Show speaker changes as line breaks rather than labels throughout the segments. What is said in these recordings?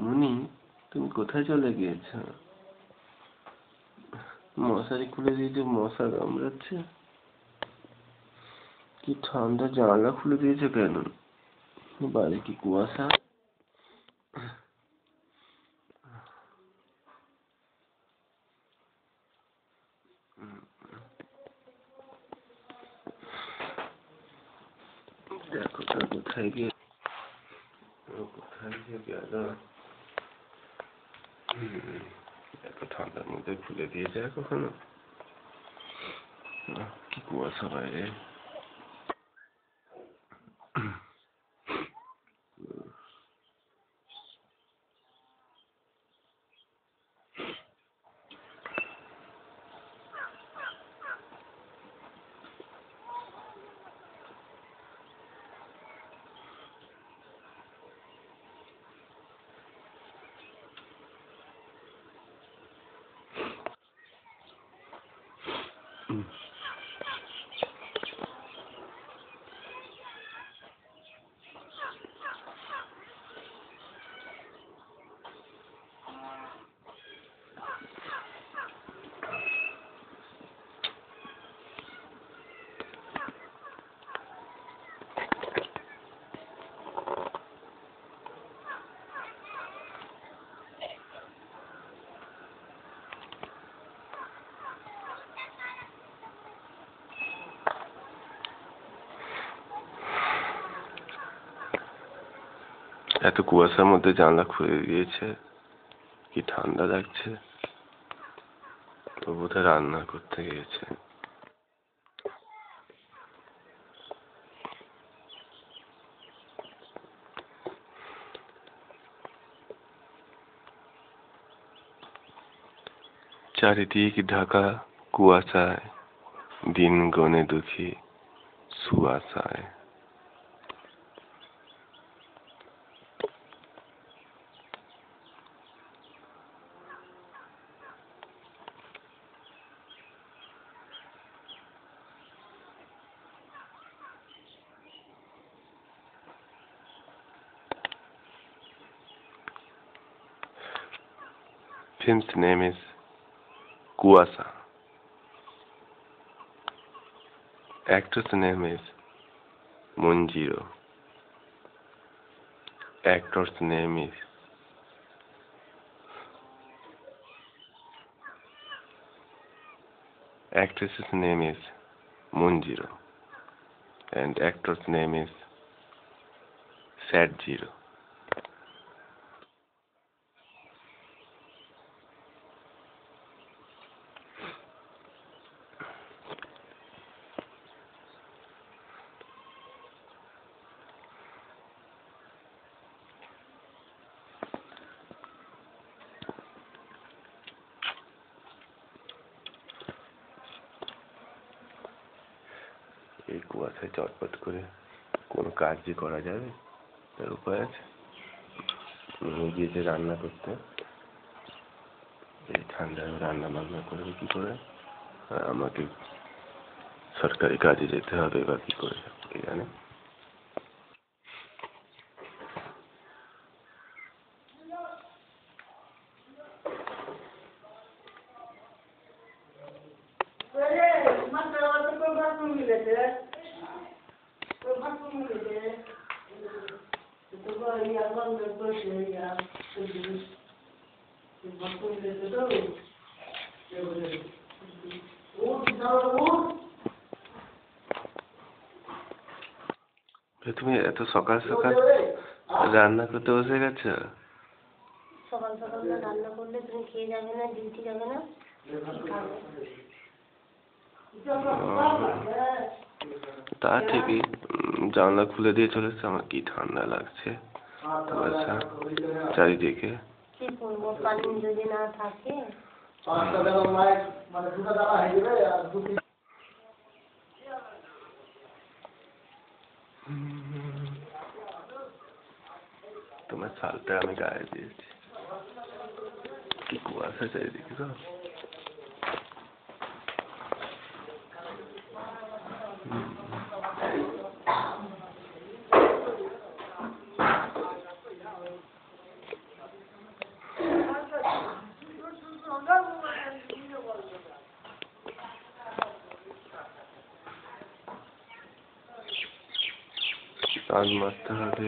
মুনি, তুমি কোথায় চলে গিয়েছ? মশারি খুলে দিয়েছে, মশা কামড়াচ্ছে। কি ঠান্ডা, জানলা খুলে দিয়েছে কেন? বাইরে কি কুয়াশা? দেখো তো কোথায় গিয়ে গেল। এত ঠান্ডার মধ্যে খুলে দিয়েছে কখনো? কি কুয়াশা বাইরে। এত কুয়াশার মধ্যে জানলা খুলে দিয়েছে, কি ঠান্ডা লাগছে। ও বোধহয় রান্না করতে গিয়েছে। চারিদিক ঢাকা কুয়াশায়, দিন গনে দুঃখী সুয়াশায়। Film's name is Kuasa. Actor's name is Munjiro. Actor's name is Actress's name is Munjiro. And actor's name is Sadjiro. এই কুয়াশায় চটপট করে কোনো কাজই করা যাবে? তার উপায় আছে? গিয়েছে রান্না করতে, এই ঠান্ডায় রান্না বান্না করবে কি করে? আর আমাকে সরকারি কাজে যেতে হবে, বা কি করে কে জানে। তুমি এত সকাল সকাল রান্না করতে বসে গেছো?
সকাল সকাল রান্না করলে তুমি খেয়ে যাবে না, ডিউটি যাবে না,
তা ঠিকই। জানলা খুলে দিয়ে চলেছে, আমার কি ঠান্ডা লাগছে কুয়াশা চারিদিকে।
কি করবো, কারেন্ট যদি না থাকে।
তোমার শালটা আমি গায়ে দিয়েছি, কি কুয়াশা চারিদিকে তো। কাজ মারতে হবে।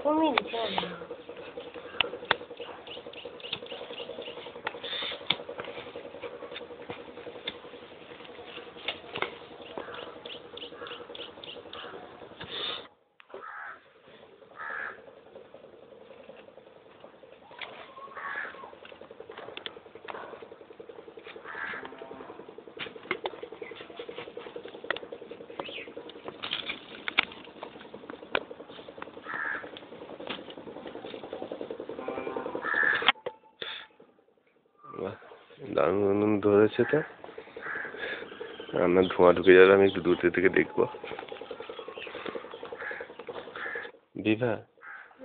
কমিয়ে দিতে হবে।
দারুণ ধরেছে তো, রান্নার ধোঁয়া ঢুকে যাবে, আমি একটু দূর থেকে দেখবো। বিভা,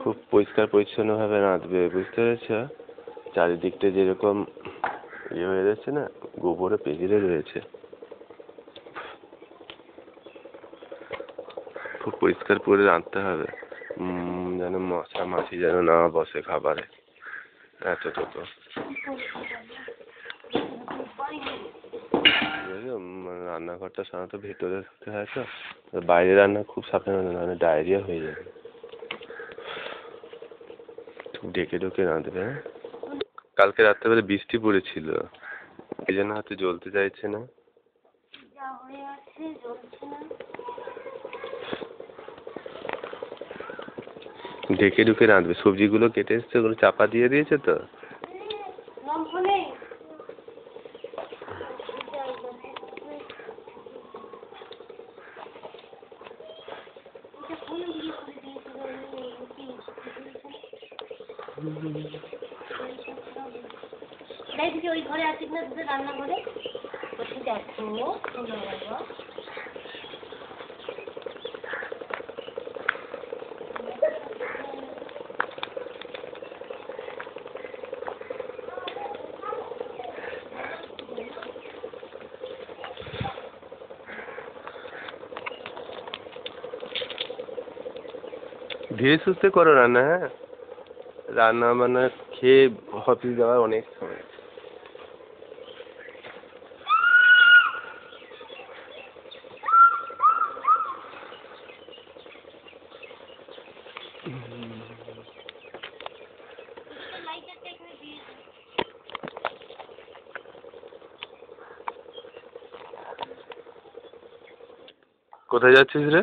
খুব পরিষ্কার পরিচ্ছন্ন ভাবে রাঁধবে, বুঝতে পেরেছ? চারিদিকটা যেরকম ইয়ে হয়ে রয়েছে না, গোবরে পেঁচিয়ে রয়েছে, খুব পরিষ্কার করে রাঁধতে হবে, যেন মশা মাছি যেন না বসে খাবারে। এতটা তো রান্নাঘরটা সাধারণত ভেতরে হতে হয়, তো বাইরে রান্না খুব সাবধানে, নাহলে ডায়রিয়া হয়ে যাবে। ডেকে ঢুকে রাঁধবে। হ্যাঁ, কালকে রাত্রেবেলা বৃষ্টি পড়েছিল, এই জন্য হয়তো জ্বলতে চাইছে না। ঢেকে ঢুকে রাঁধবে। সবজিগুলো কেটে এসছে, ওগুলো চাপা দিয়ে দিয়েছে তো।
ওই ঘরে আছে কিনা দুধের রান্নাঘরে, দেখো
ধীরে সুস্থে করো রান্না। হ্যাঁ, রান্না বান্না খেয়ে অফিস যাওয়ার অনেক সময়। কোথায় যাচ্ছিস রে?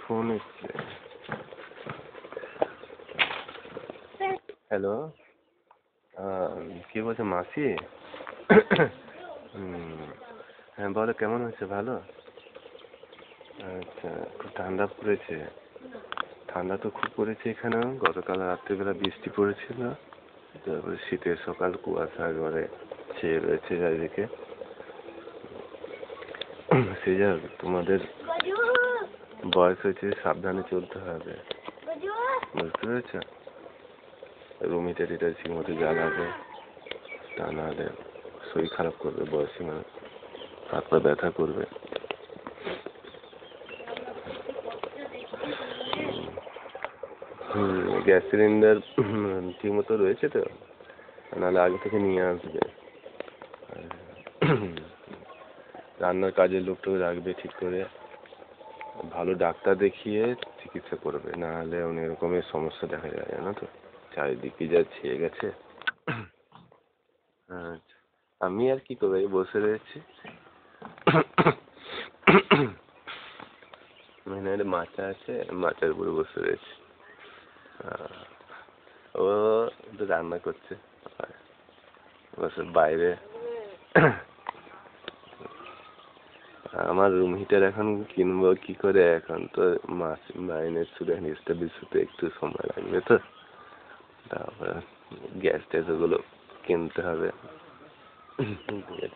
ফোন এসছে। হ্যালো, কে বলছে? মাসি? হ্যাঁ বলো, কেমন হয়েছে? ভালো? আচ্ছা, খুব ঠান্ডা পড়েছে। ঠান্ডা তো খুব পড়েছে এখানেও। গতকাল রাত্রিবেলা বৃষ্টি পড়েছিল, তারপরে শীতের সকাল, কুয়াশা একবারে ছেয়ে রয়েছে চারিদিকে। সে যাক, তোমাদের বয়স হয়েছে, সাবধানে চলতে হবে, বুঝতে পেরেছ? রুম হিটার টিটার ঠিক মতো জ্বালাবে, তা নাহলে শরীর খারাপ করবে, বয়সী মানুষ, হাত পা ব্যথা করবে। গ্যাস সিলিন্ডার ঠিক মতো রয়েছে তো? নাহলে আগে থেকে নিয়ে আসবে। রান্নার কাজের লোকটাও রাখবে ঠিক করে, ভালো ডাক্তার দেখিয়ে চিকিৎসা করবে, নাহলে অনেক রকমের সমস্যা দেখা যায়, জানো তো? চারিদিকে যা ছেয়ে গেছে। আচ্ছা, আমি আর কি করবো, এই বসে রয়েছি। এখানে মাচা আছে, মাচার উপরে বসে রয়েছে। ও তো রান্না করছে বসে বাইরে। আমার রুম হিটার এখন কিনবো কি করে? এখন তো মাস মাইনের স্টুডেন্ট এস্টাবলিশ হতে একটু সময় লাগবে তো, তারপরে গ্যাস ট্যাস ওগুলো কিনতে হবে।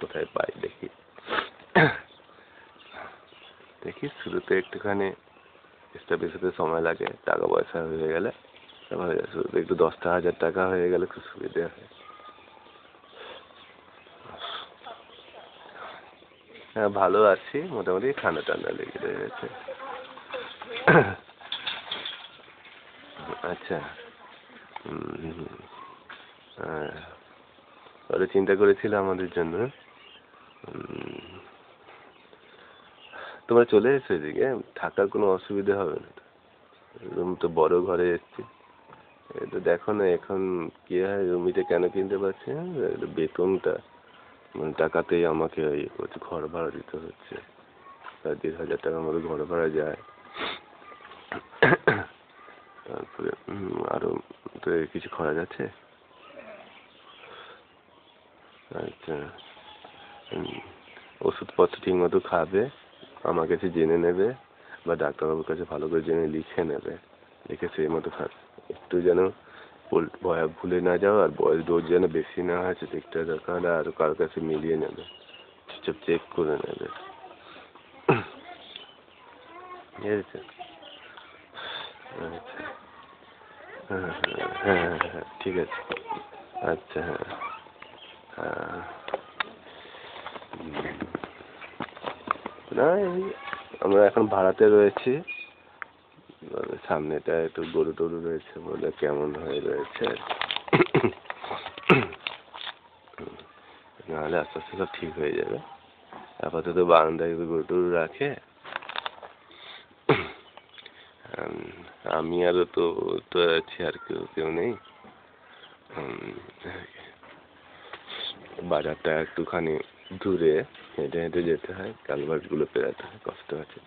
কোথায় পাই দেখি। দেখি শুরুতে একটুখানি এস্টাবলিশ হতে সময় লাগে, টাকা পয়সা হয়ে গেলে তারপরে শুরুতে একটু 10,000 টাকা হয়ে গেলে খুব সুবিধে হয়। হ্যাঁ ভালো আছি মোটামুটি, ঠান্ডা টান্ডা লেগে রয়েছে। আচ্ছা, হ্যাঁ, ওরা চিন্তা করেছিল আমাদের জন্য। তোমরা চলে এসো এদিকে, থাকার কোনো অসুবিধা হবে না। রুম তো বড় ঘরে এসছি, তো দেখো না এখন কি হয়, রুমিটা কেন কিনতে পারছি না? বেতনটা মানে টাকাতেই আমাকে ইয়ে করছে, ঘর ভাড়া দিতে হচ্ছে। 1,500 টাকার মতো ঘর ভাড়া যায়। তারপরে আরো তো কিছু খরচ আছে। আচ্ছা, ওষুধপত্র ঠিক মতো খাবে, আমার কাছে জেনে নেবে, বা ডাক্তারবাবুর কাছে ভালো করে জেনে লিখে নেবে, লিখে সেই মতো খাবে। একটু যেন ভুলে না যাও, আর বয়স ডোজ যেন বেশি না হয় সেদিকটা দরকার, আর কারোর কাছে মিলিয়ে নেবে, চুপচাপ চেক করে নেবে, বুঝেছো? আচ্ছা, হ্যাঁ হ্যাঁ হ্যাঁ হ্যাঁ ঠিক আছে। আচ্ছা, হ্যাঁ হ্যাঁ। না, এই আমরা এখন ভাড়াতে রয়েছি, সামনেটা একটু গরু টরু রয়েছে বলে কেমন হয়ে রয়েছে, নাহলে আস্তে আস্তে সব ঠিক হয়ে যাবে। আপাতত বারান্দায় গরু টরু রাখে। আমি আরও তো তো আছি, আর কেউ নেই। বাজারটা একটুখানি দূরে, হেঁটে হেঁটে যেতে হয়, কালভার্টগুলো পেরাতে হয়, কষ্ট আছে।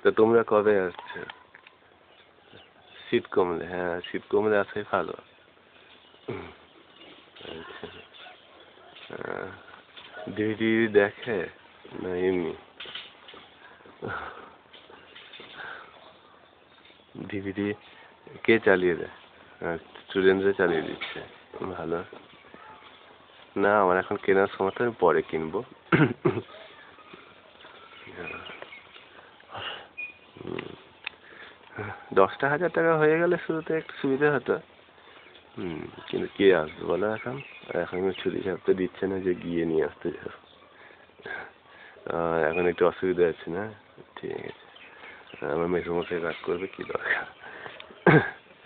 তো তোমরা কবে আসছো? শীত কমলে? হ্যাঁ, শীত কমলে আসাই ভালো। আচ্ছা, ডিভিডি দেখে না এমনি? ডিভিডি কে চালিয়ে দেয়? স্টুডেন্টরা চালিয়ে দিচ্ছে, ভালো। না আমার এখন কেনার সময় তো, আমি পরে কিনবো। 10,000 টাকা হয়ে গেলে শুরুতে একটু সুবিধা হতো। কিন্তু কে আসবে বলো এখন? এখন ছুটি ছাড়তে দিচ্ছে না যে গিয়ে নিয়ে আসতে যাবো। এখন একটু অসুবিধা আছে না? ঠিক আছে, আমার মেসোমশাই রাগ করবে, কি দরকার।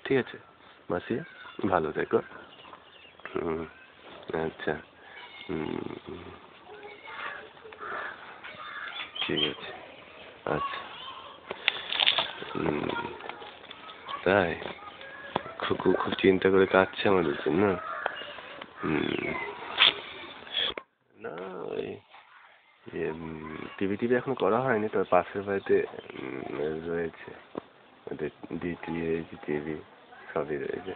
ঠিক আছে মাসি, ভালো থেকো। আচ্ছা, ঠিক আছে, আচ্ছা। তাই খুব খুব চিন্তা করে কাঁদছে আমাদের জন্য। না ওই টিভি এখন করা হয়নি, তবে পাশের বাড়িতে রয়েছে, ওদের ডিটিএইচ টিভি সবই রয়েছে।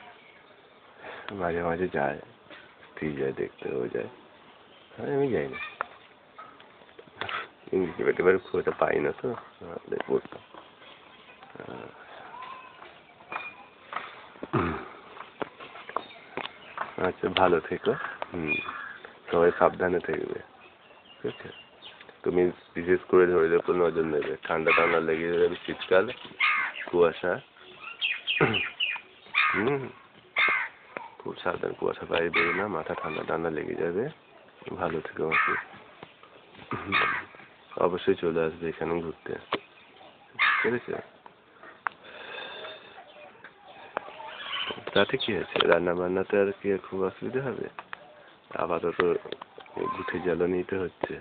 মাঝে মাঝে যায়, স্ত্রী যায় দেখতে, ও যায়, আমি যাই না। ইংলিশ এবারে খুব একটা পাই না তো, পড়তাম। আচ্ছা, ভালো থেকো। সবাই সাবধানে থাকবে, ঠিক আছে? তুমি বিশেষ করে ধরে উপর নজর নেবে, ঠান্ডা টান্ডা লেগে যাবে, শীতকাল, কুয়াশা। খুব সাবধান, কুয়াশা বাইরে বেরো না, মাথা ঠান্ডা ঠান্ডা লেগে যাবে। ভালো থেকো মাসি। অবশ্যই চলে আসবে এখানে ঘুরতে, ঠিক আছে? তাতে কি আছে, রান্না বান্নাতে আর কি খুব অসুবিধা হবে? আপাতত গুঠে জ্বালানিতে হচ্ছে।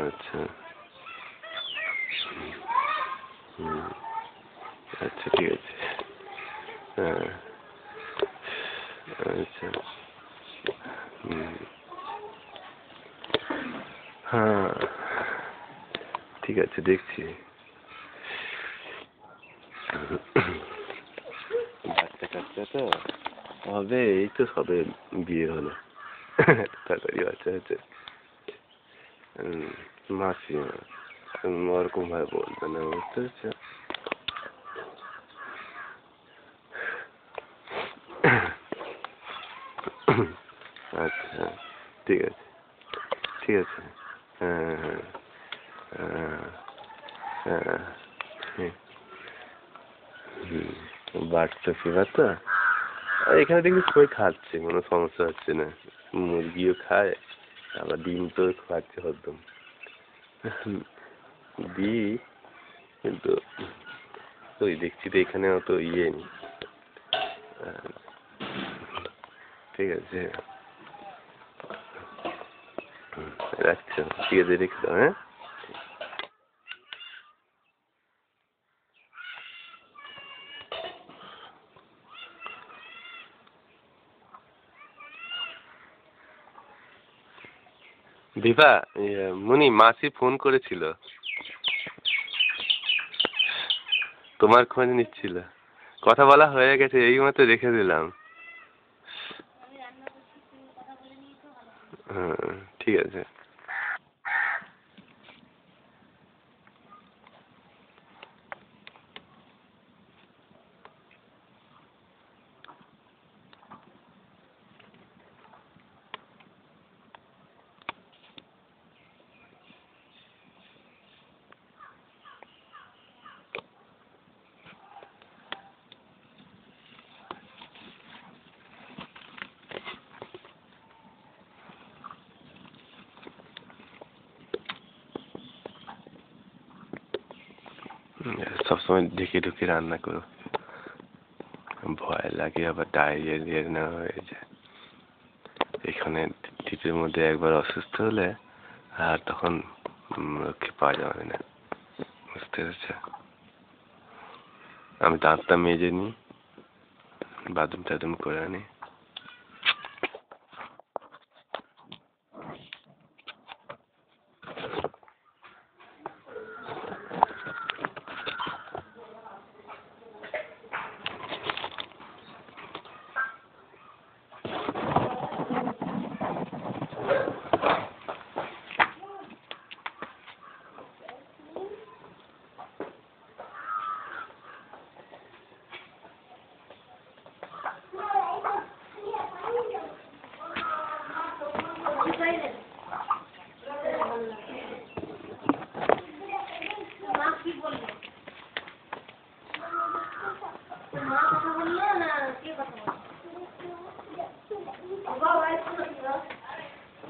আচ্ছা, আচ্ছা, ঠিক আছে। হ্যাঁ, আচ্ছা, হ্যাঁ, ঠিক আছে, দেখছি। বাচ্চা কাচ্চা তো হবে, এই তো সবে বিয়ে হলো, তাড়াতাড়ি বাচ্চা হচ্ছে। মাসি ওরকম ভাবে বলবে না, বুঝতে পেরেছো? আচ্ছা, ঠিক আছে, ঠিক আছে। হ্যাঁ, হ্যাঁ, হ্যাঁ, হ্যাঁ, বাচ্চা ফিভার তো এখানে দেখবি সবাই খাচ্ছে, কোনো সমস্যা হচ্ছে না। মুরগিও খায়, আবার ডিম তো খাচ্ছে হরদম। দিই, কিন্তু ওই দেখছি তো এখানে অত ইয়ে নেই। ঠিক আছে, রাখছো? ঠিক আছে, রেখে দাও। হ্যাঁ, দিপা, মুনি মাসি ফোন করেছিল, তোমার খোঁজ নিচ্ছিল। কথা বলা হয়ে গেছে, এই মতো রেখে দিলাম। হ্যাঁ, ঠিক আছে। সবসময় ঢেকে ঢুকে রান্না করো, ভয় লাগে আবার ডায়রিয়া না হয়ে যায়। এখানে টিপের মধ্যে একবার অসুস্থ হলে আর তখন রক্ষে পাওয়া যাবে না, বুঝতে পেরেছ? আমি দাঁতটা মেজে নিই, বাথরুম টাথরুম করে আনি।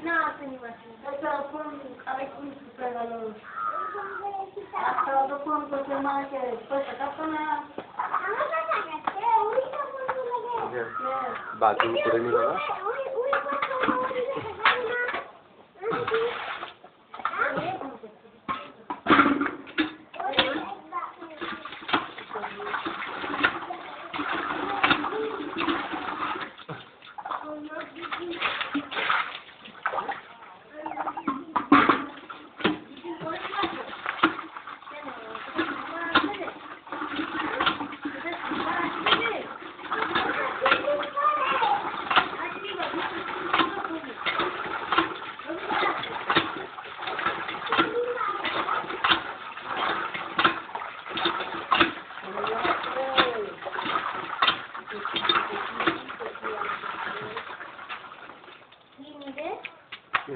না আসেনি মাসি ফোন আরেকদিন ছুটে গেল ফোন করছে মাকে পয়সাটা তো না
বাথরুম করে নি বাবা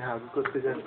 হাগ করতে যান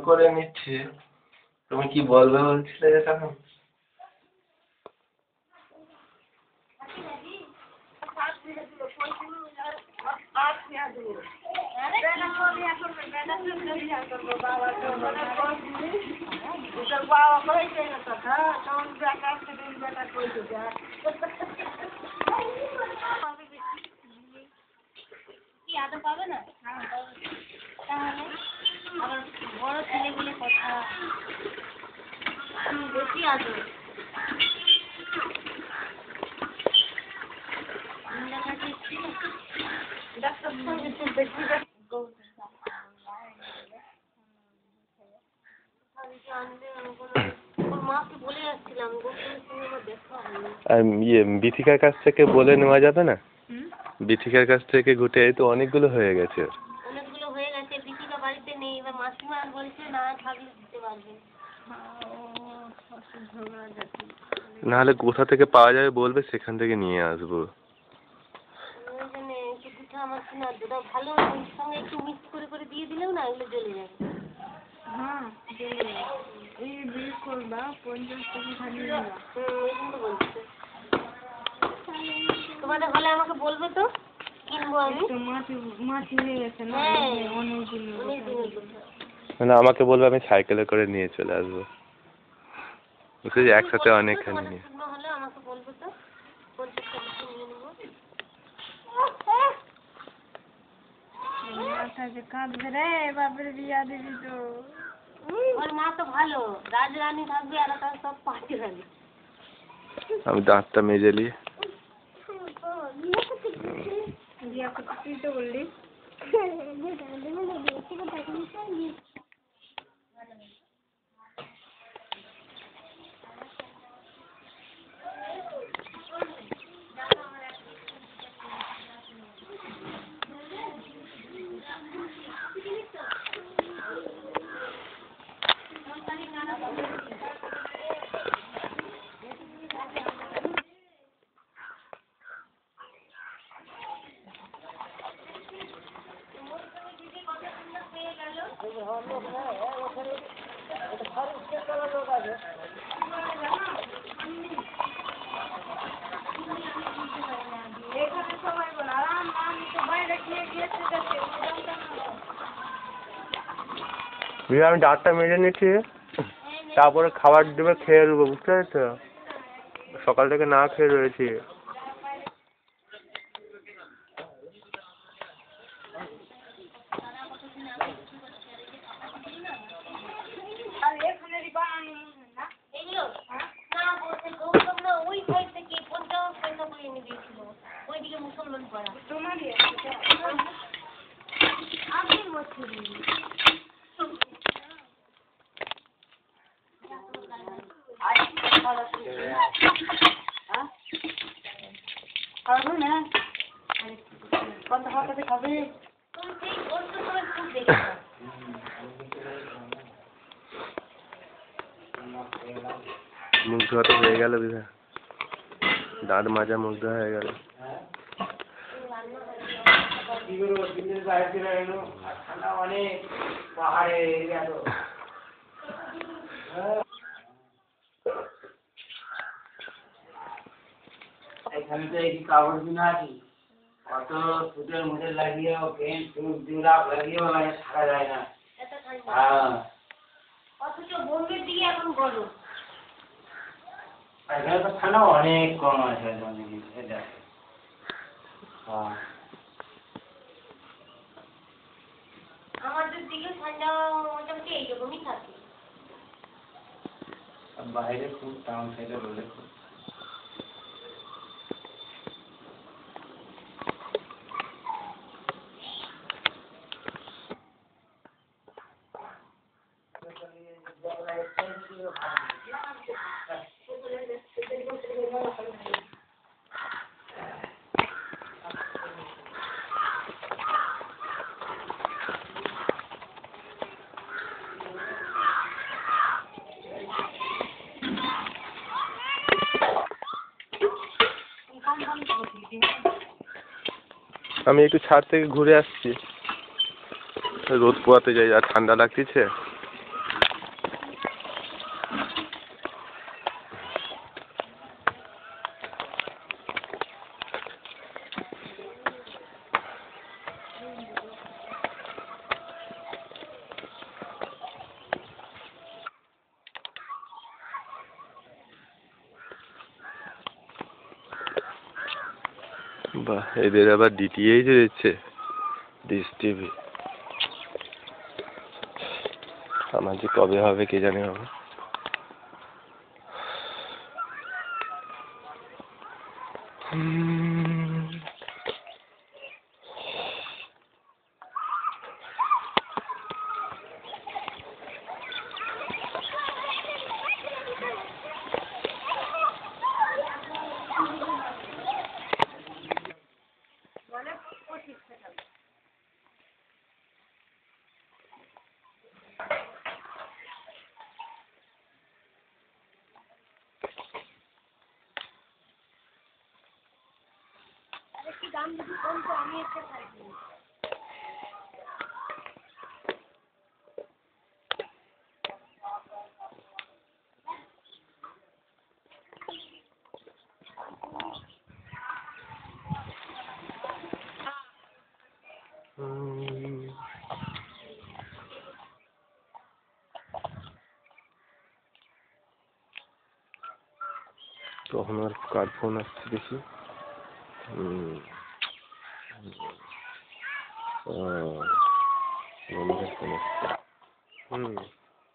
করে নিচ্ছে তুমি কি বলবে বলছিলে যে তখন
কি আদর পাবে না তাহলে আবার বড় ছেলে বলে কথা বেশি আদর
বিথিকার কাছ থেকে বলে নেওয়া যাবে না বিথিকার কাছ থেকে ঘুটে এই তো অনেকগুলো হয়ে গেছে
অনেকগুলো হয়ে গেছে বিথিকা বাড়িতে নেই এবার মাসিমা বলছে না থাকলে দিতে পারবে
নাহলে কোথা থেকে পাওয়া যাবে বলবে সেখান থেকে নিয়ে আসবো
আমার কিনা দুটো ভালো ওর সঙ্গে একটু মিক্স করে করে দিয়ে দিলেও না এগুলো জ্বলে যাবে হ্যাঁ জ্বলে যাবে এই বিল করবা 50 টাকা খালি দিবা এরকম বলছে তোমাদের হলে আমাকে বলবে তো কিনবো আমি তো মাটি হয়ে গেছে না
মানে আমাকে বলবে আমি সাইকেলে করে নিয়ে চলে আসবো বুঝলি একসাথে অনেকখানি নিয়ে
হলে আমাকে বলবে তো 50 টাকা নিয়ে নেবো মাথা যে কাঁদবে রে বাপের বিয়া দিবি তো ওর মা তো ভালো রাজরানী থাকবে আর তার সব পার্টি হবে
আমি দাঁতটা মেজে নিয়ে
বিয়া করতে তুই তো বললি
আমি দাঁতটা মেজে নিচ্ছি তারপরে খাবার দেবে খেয়ে নেবো বুঝতে পেরেছো সকাল থেকে না খেয়ে রয়েছি
এগুলো না বলছে গৌতম না ওই সাইড থেকে 50 পয়সা করে এনে দিয়েছিল খাবে না কত হাতে খাবে
মুখ ধোয়া তো হয়ে গেল বিভা, দাঁত মাজা মুখ ধোয়া হয়ে গেল।
এখানে তো এই কাপড় কিনা আছে, অত সুটের মুটে লাগিয়েও প্যান্ট সুট জুরাপ লাগিয়েও থাকা যায় না। হ্যাঁ
অথচ বোম্বের দিকে এখন গরম।
এখানে তো ঠান্ডা অনেক কম আছে।
আমাদের দিকে ঠান্ডা মোটামুটি এইরকমই থাকে।
বাইরে খুব টাউন সাইডে রোদে খুব।
আমি একটু ছাদ থেকে ঘুরে আসছি, রোদ পোয়াতে যাই, আর ঠান্ডা লাগতেছে। বাহ, এদের আবার ডিটিএইচ রয়েছে, ডিশ টিভি। আমার যে কবে হবে কে জানে হবে।
দাম যদি কমতো আমি একটা খাইছি।
তখন আর কার ফোন আসছে দেখি।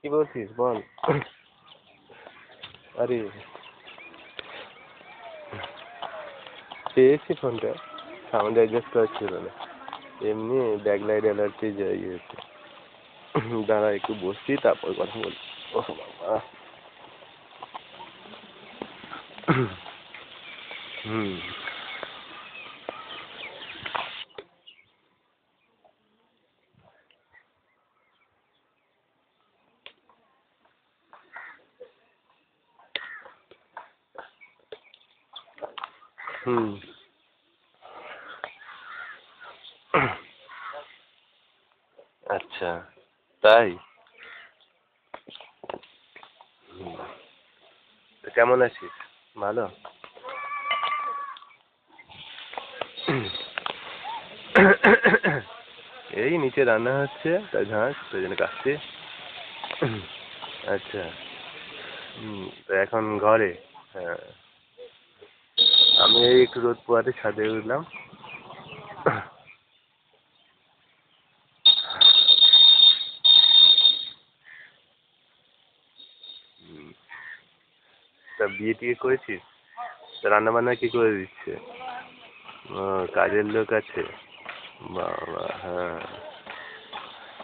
কি বলছিস বল। আরে পেয়েছি ফোনটা, সাউন্ড অ্যাডজাস্ট করা ছিল না, এমনি ব্যাকলাইট অ্যালার্জি যাই হয়েছে। দাঁড়া একটু বসছি, তারপর কথা বলছি। ও বাবা। আচ্ছা তাই, কেমন আছিস? ভালো। এই নিচে রান্না হচ্ছে, তাই ঝাঁস সেই জন্য কাটছি। আচ্ছা, তো এখন ঘরে? হ্যাঁ, আমি এই একটু রোদ পোয়াতে ছাদে উঠলাম। তা বিয়ে টিয়ে করেছিস? তা রান্না বান্না কি করে দিচ্ছে? ও, কাজের লোক আছে, বাবা। হ্যাঁ,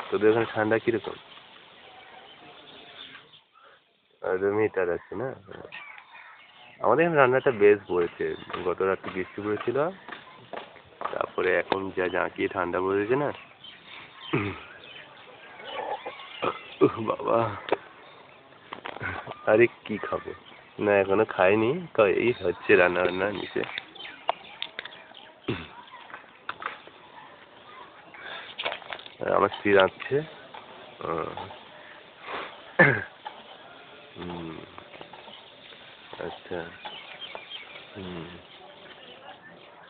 তোদের ওখানে ঠান্ডা কিরকম? রুম হিটার আছে না? আমাদের এখানে রান্নাটা বেশ পড়েছে, গত রাত্রে বৃষ্টি পড়েছিল, তারপরে এখন যা জাঁকিয়ে ঠান্ডা পড়েছে না, বাবা। আরে কি খাবো, না এখনো খাইনি, তো এই হচ্ছে রান্না বান্না নিচে। আমার স্ত্রী রাঁধছে। আচ্ছা।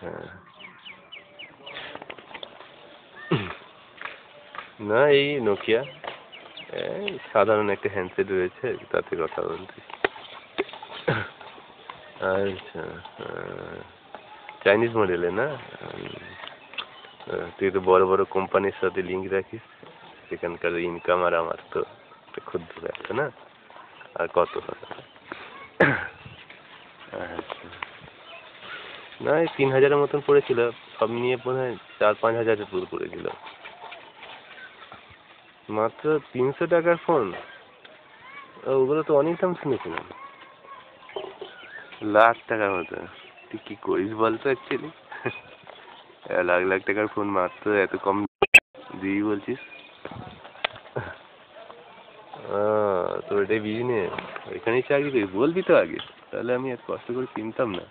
হ্যাঁ, না এই নোকিয়া, এই সাধারণ একটা হ্যান্ডসেট রয়েছে, তাতে কথা বলছি। আচ্ছা, চাইনিজ মডেলে না? তুই তো বড় বড় কোম্পানির সাথে লিঙ্ক রাখিস, সেখানকার ইনকাম আর আমার তো একটা ক্ষুদ্র ব্যবসা না, আর কত হবে। আচ্ছা, না এই 3,000-এর মতন পড়েছিল, সব নিয়ে মনে হয় 4-5 হাজারের পুরো পড়েছিল। মাত্র 300 টাকার ফোন? ওগুলো তো অনেক দাম শুনেছিলাম, লাখ টাকার মতো। তুই কি করিস বলতো অ্যাকচুয়ালি? লাখ লাখ টাকার ফোন মাত্র এত কম দিবি বলছিস? তোর এটাই বিজনেস, এখানেই চাকরি করি বলবি তো আগে, তাহলে আমি এত কষ্ট করে কিনতাম না।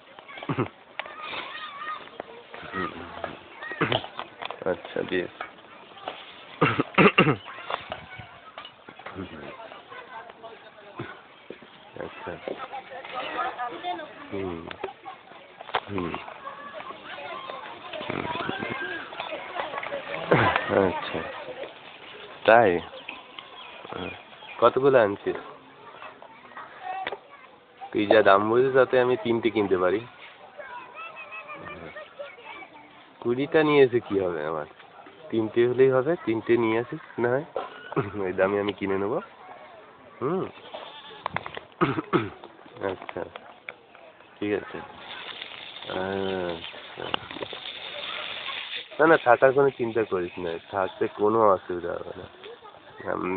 আচ্ছা বেশ। আচ্ছা। হুম হুম। আচ্ছা তাই, কতগুলো আনছিস? তুই যা দাম বলছিস তাতে আমি 3টে কিনতে পারি। 20টা নিয়ে এসে কি হবে আমার, 3টে হলেই হবে, 3টে নিয়ে আসিস না হয়, ওই দামে আমি কিনে নেবো। হুম। আচ্ছা ঠিক আছে। আচ্ছা, না না থাকার কোনো চিন্তা করিস না, থাকতে কোনো অসুবিধা হবে না। আমি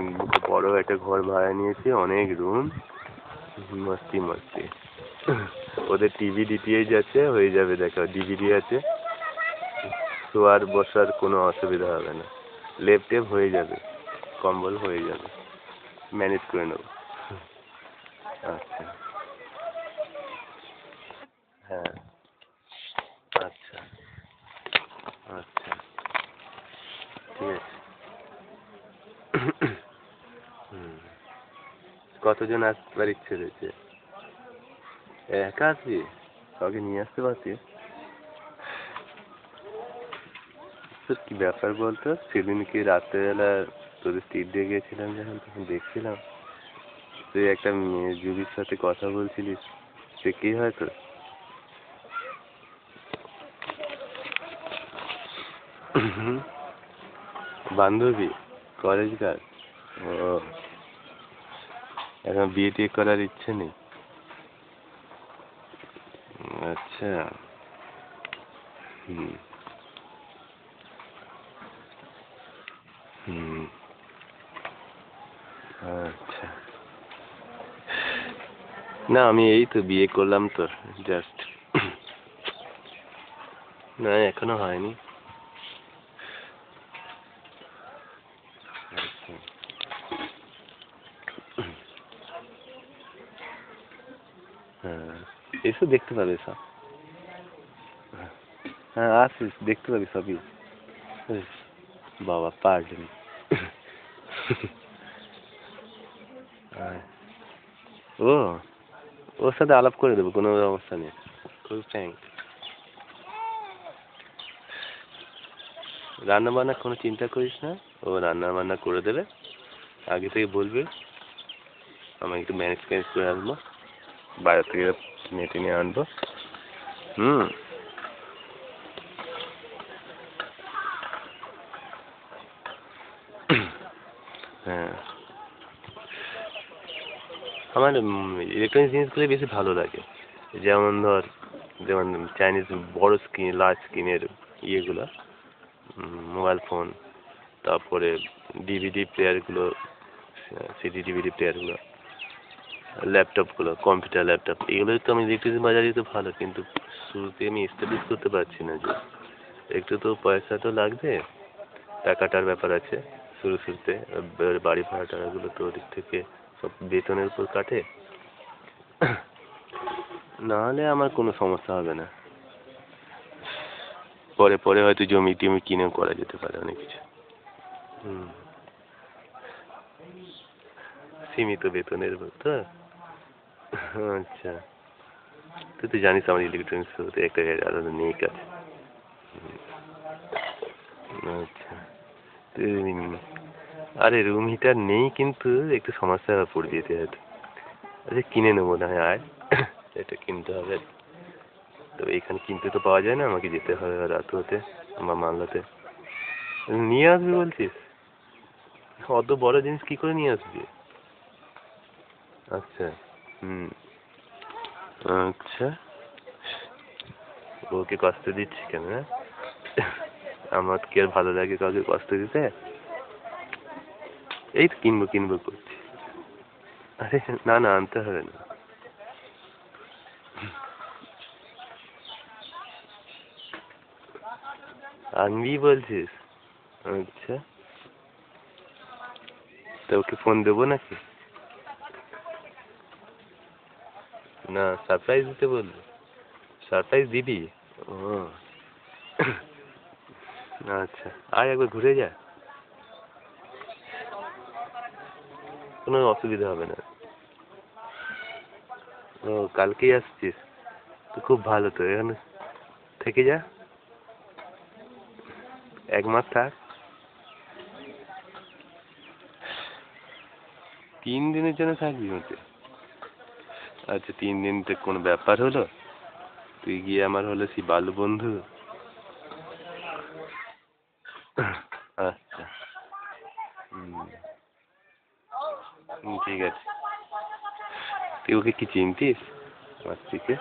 বড় একটা ঘর ভাড়া নিয়েছি, অনেক রুম, মস্তি মস্তি। ওদের টিভি ডিটিএইচ আছে, হয়ে যাবে, দেখো ডিভিডি আছে, শোয়ার বসার কোনো অসুবিধা হবে না, লেপ টেপ হয়ে যাবে, কম্বল হয়ে যাবে, ম্যানেজ করে নেবো। আচ্ছা হ্যাঁ। আচ্ছা আচ্ছা ঠিক আছে। হুম, কতজন আসবার ইচ্ছে রয়েছে? একা আসবি? কাউকে নিয়ে আসতে পারছিস? তোর কি ব্যাপার বলতো, সেদিনকে রাত্রেবেলা তোদের স্ত্রীর দিয়ে গেছিলাম যখন, তখন দেখছিলাম তুই একটা মেয়ে জুবির সাথে কথা বলছিলিস, সে কি হয় তোর? বান্ধবী? কলেজকার? ও, এখন বিয়ে টিয়ে করার ইচ্ছে নেই? আচ্ছা। হুম হুম। আচ্ছা, না আমি এই তো বিয়ে করলাম তো জাস্ট, না এখনো হয়নি। আচ্ছা। হ্যাঁ এসো দেখতে পাবে সব। হ্যাঁ আসিস দেখতে পাবি সবই। বাবা পারলেন। ও, ওর সাথে আলাপ করে দেবো, কোনো অবস্থা নেই, খুব থ্যাংক। রান্না বান্না কোনো চিন্তা করিস না, ও রান্না বান্না করে দেবে, আগে থেকে বলবে, আমি একটু ম্যানেজ ফ্যানেজ করে আসবো, বাইরে থেকে নেটে নিয়ে আনবো। হুম। হ্যাঁ আমার ইলেকট্রনিক জিনিসগুলো বেশি ভালো লাগে, যেমন ধর, যেমন চাইনিজ বড় স্ক্রিন, লার্জ স্ক্রিনের ইয়েগুলো, মোবাইল ফোন, তারপরে ডিভিডি প্লেয়ারগুলো, সিডি ডিভিডি প্লেয়ারগুলো, ল্যাপটপগুলো, কম্পিউটার, ল্যাপটপ এগুলো তো আমি ইলেকট্রিক বাজারে তো ভালো, কিন্তু শুরুতে আমি এস্টাবলিশ করতে পারছি না। যে একটু তো পয়সা তো লাগবে, টাকাটার ব্যাপার আছে শুরুতে। বাড়ি ভাড়া টাকাগুলো তো ওদিক থেকে সব বেতনের উপর কাটে। নাহলে আমার কোনো সমস্যা হবে না। পরে পরে হয়তো জমি টমি কিনেও করা যেতে পারে অনেক কিছু। হুম, সীমিত বেতনের তো। আচ্ছা, তুই তো জানিস আমার ইলেকট্রনিক্স শুরুতে একটা আলাদা নেক আছে। আচ্ছা, আরে রুম হিটার নেই, কিন্তু একটু সমস্যা পড়ে যেতে হয়তো। আচ্ছা, কিনে নেবো না হয়, আয়। এটা কিনতে হবে। তো এখানে কিনতে তো পাওয়া যায় না, আমাকে যেতে হবে রাত হতে বা মালদাতে। নিয়ে আসবি বলছিস? অত বড় জিনিস কি করে নিয়ে আসবি? আচ্ছা, হুম, আচ্ছা, ওকে কষ্ট দিচ্ছি কেন? হ্যাঁ, আমার কি আর ভালো লাগে কাউকে কষ্ট দিতে? এই তো কিনবো কিনবো করছি। আরে না না, আনতে হবে না। আনবি বলছিস? আচ্ছা, তা ওকে ফোন দেবো নাকি? না, সারপ্রাইজ দিতে বলবো। সারপ্রাইজ দিবি? ও আচ্ছা, আয় একবার ঘুরে যা, কোনো অসুবিধা হবে না। ও কালকেই আসছিস? তো খুব ভালো, তো এখানে থেকে যা, 1 মাস থাক। 3 দিনের জন্য থাকবি ওতে? আচ্ছা, 3 দিন তো কোনো ব্যাপার হলো? তুই গিয়ে আমার হলো সেই বালু বন্ধু। আচ্ছা, ঠিক আছে। তুই ওকে কি চিনতিস আমার থেকে?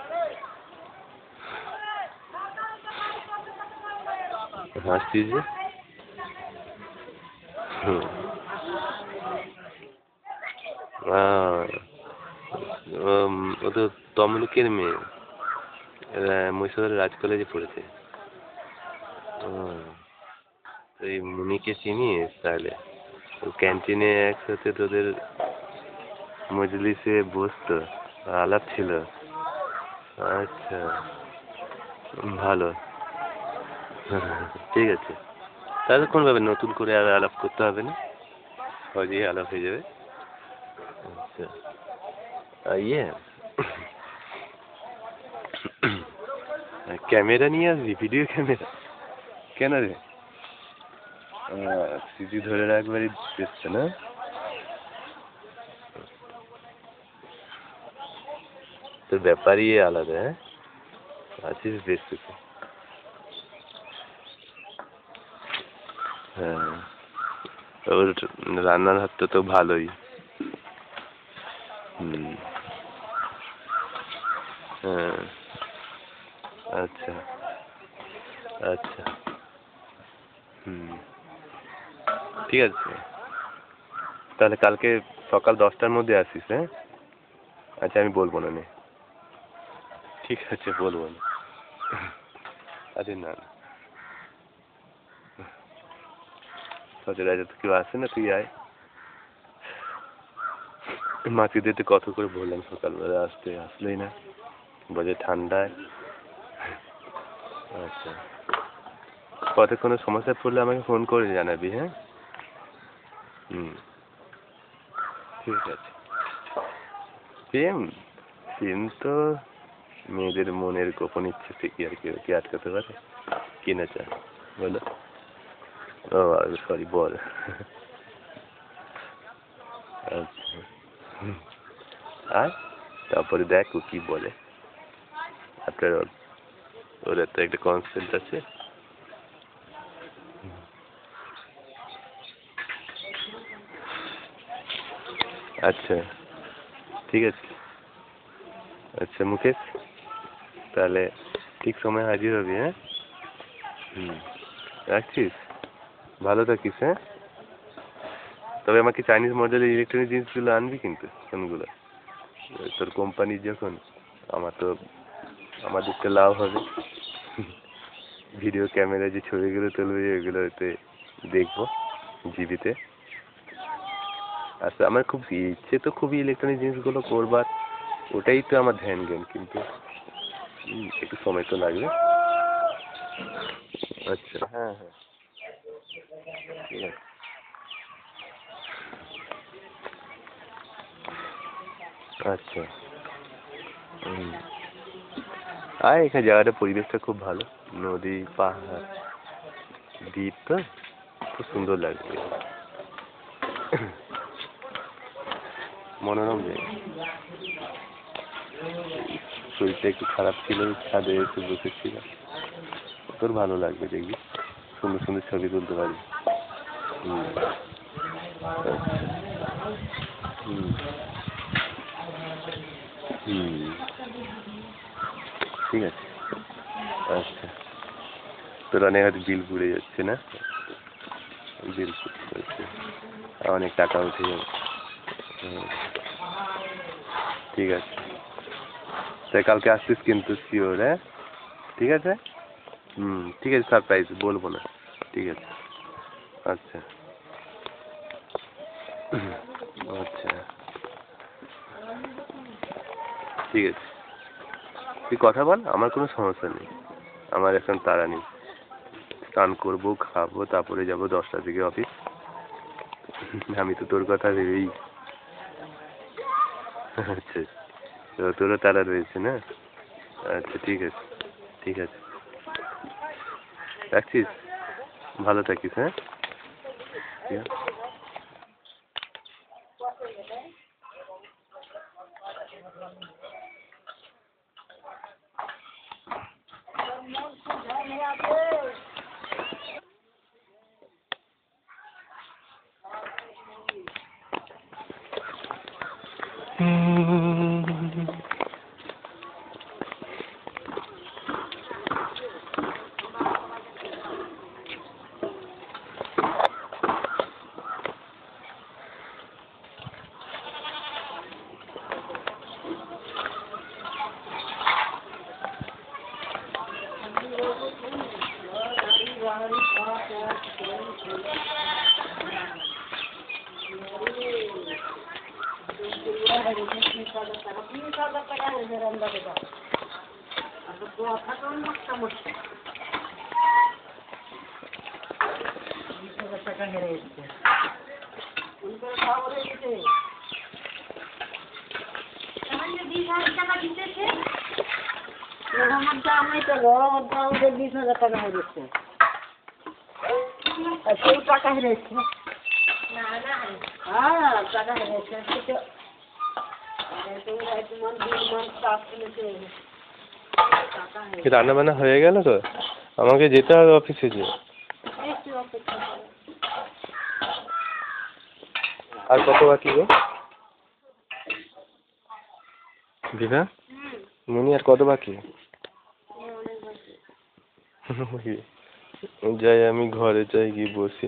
হাসছিস যে? হুম, আহ, ও তো তমলুকের মেয়ে, মহিষাদলের রাজ কলেজে পড়েছে। এই মুনিকে চিনিস তাহলে? ও ক্যান্টিনে একসাথে তোদের মজলিসে বসতো, আলাপ ছিল। আচ্ছা, ভালো। ঠিক আছে, তাহলে কোনো ব্যাপার, নতুন করে আর আলাপ করতে হবে না, সহজেই আলাপ হয়ে যাবে। আচ্ছা, ইয়ে, ক্যামেরা নিয়ে আসবি, ভিডিও ক্যামেরা? কেন রে? স্মৃতি ধরে রাখবারই চেষ্টা না? তোর ব্যাপারই আলাদা, হ্যাঁ, আছিস বেশ কিছু। হ্যাঁ, ওর রান্নার হাতটা তো ভালোই। হুম, হ্যাঁ, আচ্ছা আচ্ছা, হুম, ঠিক আছে, তাহলে কালকে সকাল 10টার মধ্যে আসিস, হ্যাঁ? আচ্ছা, আমি বলবো না নে। ঠিক আছে, বলবো না। আরে না না, সচরাচর তো কেউ আসে না, তুই আয়। মাসিদের তো কত করে বললাম সকালবেলা আসতে, আসলেই না, বলে ঠান্ডায়। আচ্ছা, পথে কোনো সমস্যা পড়লে আমাকে ফোন করে জানাবি, হ্যাঁ? হুম, ঠিক আছে। প্রেম, প্রেম তো মেয়েদের মনের গোপন ইচ্ছে কি আর কেউ কি আটকাতে পারে? কি না চায় বলো? ও সরি, বল। আচ্ছা, আর তারপরে দেখ ও কি বলে। আপনার ওর তো একটা কনসেন্ট আছে। আচ্ছা, ঠিক আছে। আচ্ছা মুকেশ, তাহলে ঠিক সময় হাজির হবি, হ্যাঁ? হুম, রাখছিস, ভালো থাকিস, হ্যাঁ? তবে আমাকে চাইনিজ মডেলের ইলেকট্রনিক জিনিসগুলো আনবি কিন্তু, ফোনগুলো। তোর কোম্পানি যখন আমাদের তো লাভ হবে। ভিডিও ক্যামেরা যে ছবিগুলো তুলবে ওইগুলোতে দেখবো জিবিতে। আচ্ছা, আমার খুব ইচ্ছে তো খুবই ইলেকট্রনিক জিনিসগুলো করবার, ওটাই তো আমার ধ্যান জ্ঞান, কিন্তু একটু সময় তো লাগবে। আচ্ছা, হ্যাঁ হ্যাঁ, ঠিক আছে। আচ্ছা, আর এখানে জায়গাটার পরিবেশটা খুব ভালো, নদী পাহাড় দ্বীপ, তো খুব সুন্দর লাগবে, মনোরম জায়গা। শরীরটা একটু খারাপ ছিল, ছাদে এসে বসেছিলাম। তোর ভালো লাগবে, দেখবি সুন্দর সুন্দর ছবি তুলতে পারবি। ঠিক আছে। আচ্ছা, তোর অনেক হয়তো বিল পুড়ে যাচ্ছে না? বিল করছে, অনেক টাকা উঠে যাবে। ঠিক আছে, তাই কালকে আসছিস কিন্তু শিওর? হ্যাঁ, ঠিক আছে। ঠিক আছে, সারপ্রাইজ বলবো না, ঠিক আছে। আচ্ছা আচ্ছা, ঠিক আছে, তুই কথা বল, আমার কোনো সমস্যা নেই। আমার এখন তাড়া নেই, স্নান করবো, খাবো, তারপরে যাবো 10টার দিকে অফিস। আমি তো তোর কথা ভেবেই। আচ্ছা, তো তোরও তাড়া রয়েছে না? আচ্ছা, ঠিক আছে, ঠিক আছে, রাখছিস, ভালো থাকিস। হ্যাঁ, ঠিক আছে।
আমার দামই তো আমার দাম 20,000 টাকা হয়ে যাচ্ছে। সেই টাকা হেরেছে না না, হ্যাঁ টাকা হেরেছে।
রান্না বান্না হয়ে গেল তো? আমাকে যেতে হবে অফিসে। যে আর কত বাকি গো দিদা? মনি আর কত বাকি? যাই, আমি ঘরে যাই, গিয়ে বসি।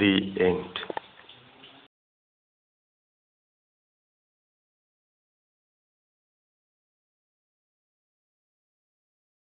The end.